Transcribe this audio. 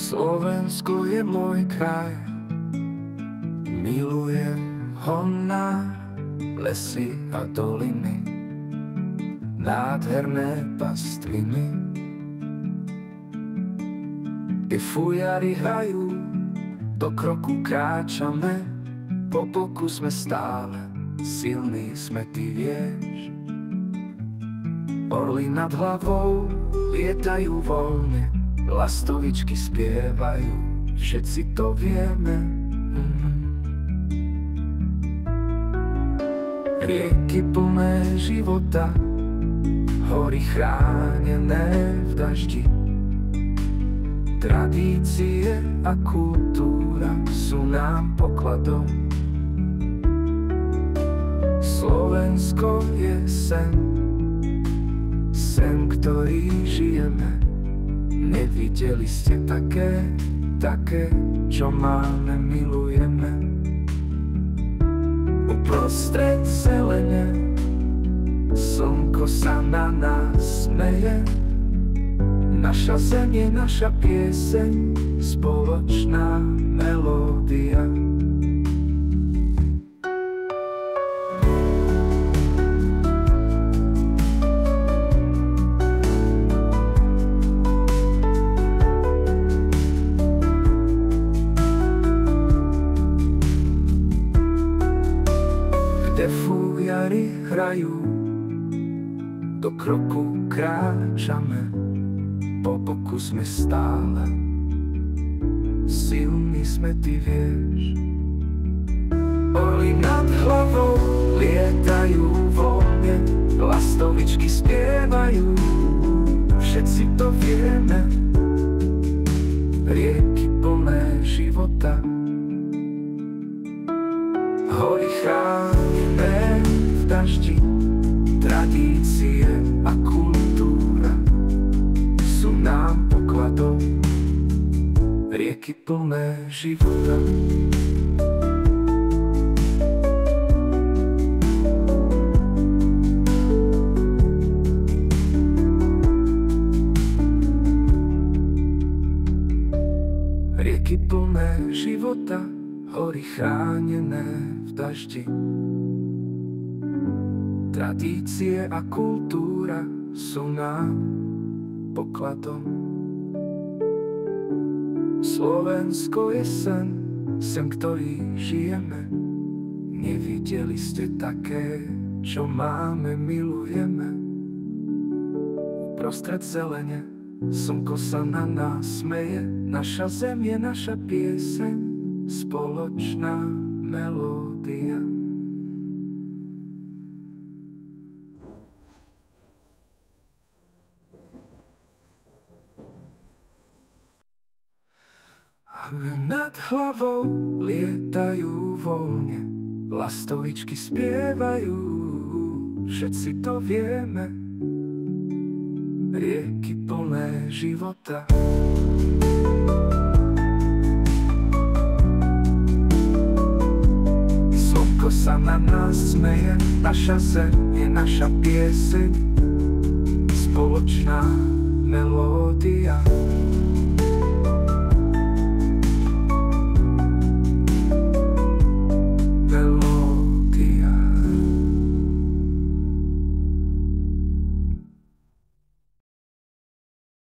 Slovensko je môj kraj, milujem ho na lesy a doliny, nádherné pastviny. I fujary hrajú, do kroku kráčame, po boku sme stále, silní sme, ty vieš. Orly nad hlavou lietajú voľne, lastovičky spievajú, všetci to vieme. Rieky plné života, hory chránené v daždi, tradície a kultúra sú nám pokladom. Slovensko je sen, sen, ktorý žijeme. Nevideli ste také, čo máme, milujeme. Uprostred zelene, slnko sa na nás smeje. Naša zem je naša pieseň, spoločná melódia. Kde fujary hrajú, do kroku kráčame, po boku sme stále, silní sme, ty vieš. Orly nad hlavou lietajú voľne, lastovičky spievajú, všetci to vieme. Rieky plné života, hory chránené v daždi, tradície a kultúra sú nám pokladom. Rieky plné života. Rieky plné života, hory chránené v daždi, tradície a kultúra sú nám pokladom. Slovensko je sen, sen, ktorý žijeme. Nevideli ste také, čo máme, milujeme. Uprostred zelene, slnko sa na nás smeje. Naša zem je naša pieseň, spoločná melódia. Nad hlavou lietajú voľne, lastovičky spievajú, všetci to vieme. Rieky plné života, slnko sa na nás smeje. Naša zem je naša pieseň, spoločná melódia.